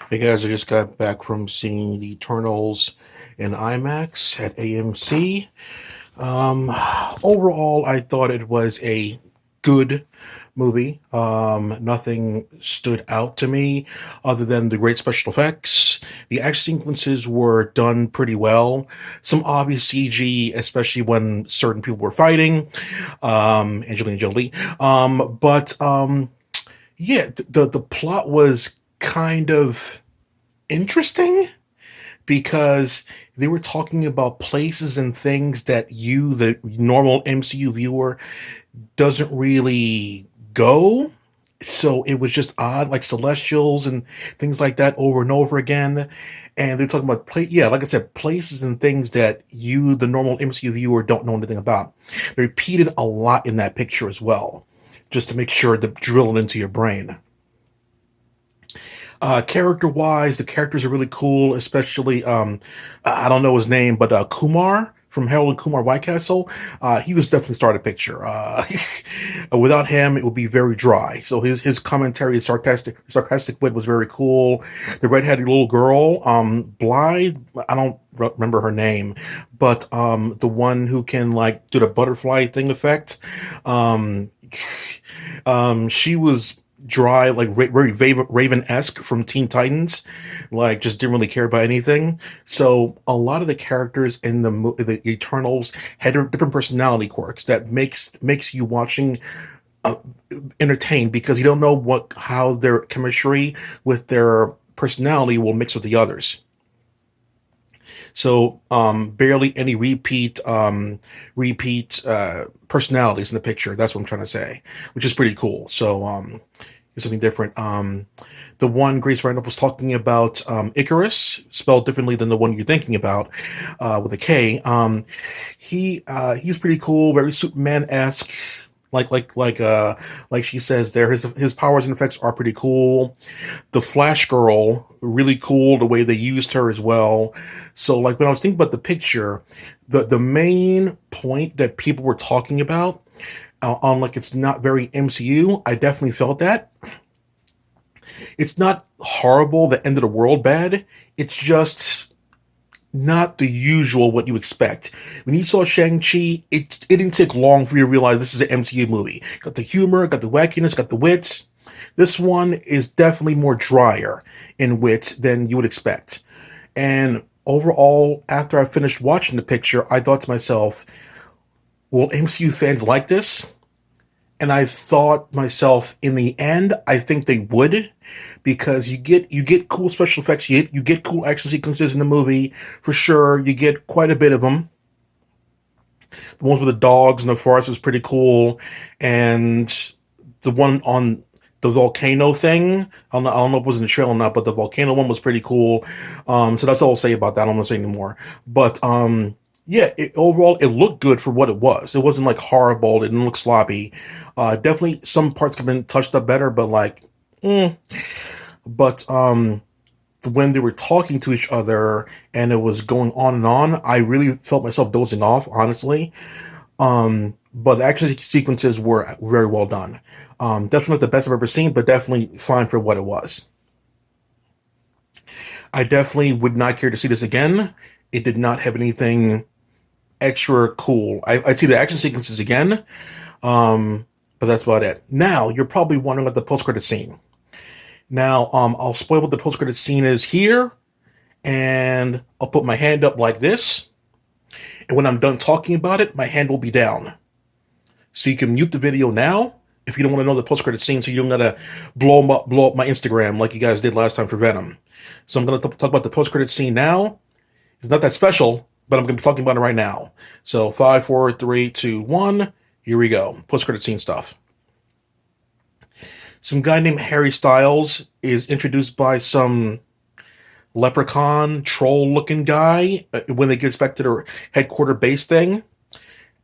Hey guys, I just got back from seeing the Eternals in IMAX at AMC. Um, Overall, I thought it was a good movie. Nothing stood out to me other than the great special effects. The action sequences were done pretty well. Some obvious CG, especially when certain people were fighting, Angelina Jolie. Yeah, the plot was kind of interesting because they were talking about places and things that you, the normal MCU viewer, doesn't really go. So it was just odd, like celestials and things like that over and over again. And they're talking about yeah, like I said, places and things that you, the normal MCU viewer, don't know anything about. They repeated a lot in that picture as well, just to make sure to drill it into your brain. Character wise, the characters are really cool, especially I don't know his name, but Kumar from Harold and Kumar White Castle. He was definitely started picture. Without him, it would be very dry. So his commentary, his sarcastic wit was very cool. The redheaded little girl, Blythe, I don't remember her name, but the one who can like do the butterfly thing effect. Um, she was dry, like very Raven-esque from Teen Titans, like just didn't really care about anything. So a lot of the characters in the Eternals had different personality quirks that makes you watching uh, entertained because you don't know how their chemistry with their personality will mix with the others. So barely any repeat personalities in the picture. That's what I'm trying to say, which is pretty cool. So it's something different. The one Grace Randolph was talking about, Icarus, spelled differently than the one you're thinking about, with a K. He's pretty cool, very Superman-esque. Like she says there, his powers and effects are pretty cool. The Flash Girl, really cool the way they used her as well. So like when I was thinking about the picture, the main point that people were talking about, on like it's not very MCU, I definitely felt that. It's not horrible, the end of the world bad. It's just not the usual what you expect. When you saw Shang-Chi, it didn't take long for you to realize this is an MCU movie. Got the humor, got the wackiness, got the wit. This one is definitely more drier in wit than you would expect. And overall, after I finished watching the picture, I thought to myself, will MCU fans like this? And I thought myself, in the end, I think they would, because you get cool special effects, you get cool action sequences in the movie for sure. You get quite a bit of them. The ones with the dogs and the forest was pretty cool, and the one on the volcano thing. I don't know if it was in the trailer or not, but the volcano one was pretty cool. So that's all I'll say about that. I don't want to say anymore. But yeah, overall it looked good for what it was. It wasn't like horrible. It didn't look sloppy. Definitely some parts could have been touched up better, but like, mm. But when they were talking to each other and it was going on and on, I really felt myself dozing off, honestly. But the action sequences were very well done. Definitely not the best I've ever seen, but definitely fine for what it was. I definitely would not care to see this again. It did not have anything extra cool. I'd see the action sequences again, but that's about it. Now, you're probably wondering about the post-credit scene. Now, I'll spoil what the post-credit scene is here, and I'll put my hand up like this. And when I'm done talking about it, my hand will be down. So you can mute the video now if you don't want to know the post-credit scene, so you don't gotta blow up my Instagram like you guys did last time for Venom. So I'm gonna talk about the post-credit scene now. It's not that special, but I'm gonna be talking about it right now. So 5, 4, 3, 2, 1. Here we go. Post-credit scene stuff. Some guy named Harry Styles is introduced by some leprechaun troll looking guy when they get back to their headquarter base thing.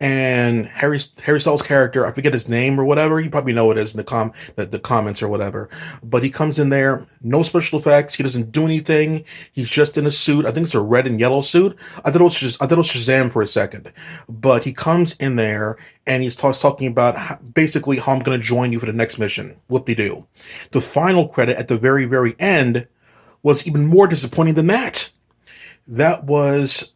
And Harry Styles' character, I forget his name or whatever. You probably know it is in the comments or whatever. But he comes in there, no special effects. He doesn't do anything. He's just in a suit. I think it's a red and yellow suit. I thought it was Shazam for a second. But he comes in there and he's talking about basically how I'm going to join you for the next mission. Whoop-de-doo. The final credit at the very end was even more disappointing than that. That was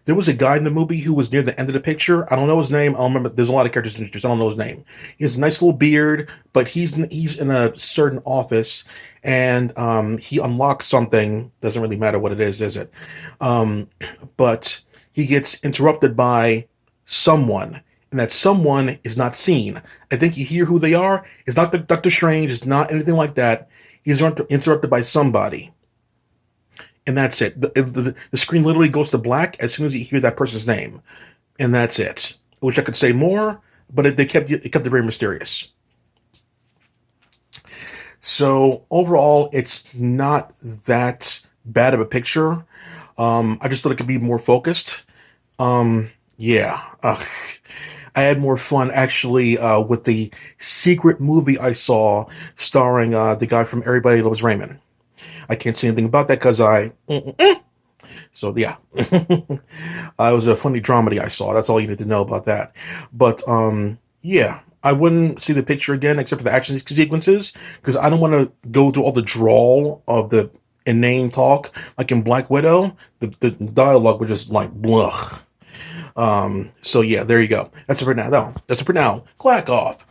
there was a guy in the movie who was near the end of the picture. I don't know his name. I don't remember. There's a lot of characters introduced. I don't know his name. He has a nice little beard, but he's in a certain office, and he unlocks something. Doesn't really matter what it is it? Um, but he gets interrupted by someone, and that someone is not seen. I think you hear who they are. It's not Doctor Strange. It's not anything like that. He's interrupted by somebody, and that's it. The screen literally goes to black as soon as you hear that person's name, and that's it. I wish I could say more, but they kept it very mysterious. So overall, it's not that bad of a picture. I just thought it could be more focused. Yeah, I had more fun actually with the secret movie I saw starring the guy from Everybody Loves Raymond. I can't say anything about that because so yeah, it was a funny dramedy I saw. That's all you need to know about that. But yeah, I wouldn't see the picture again except for the action sequences because I don't want to go through all the drawl of the inane talk like in Black Widow. The dialogue was just like blah. So yeah, there you go. That's it for now, though. That's it for now. Quack off.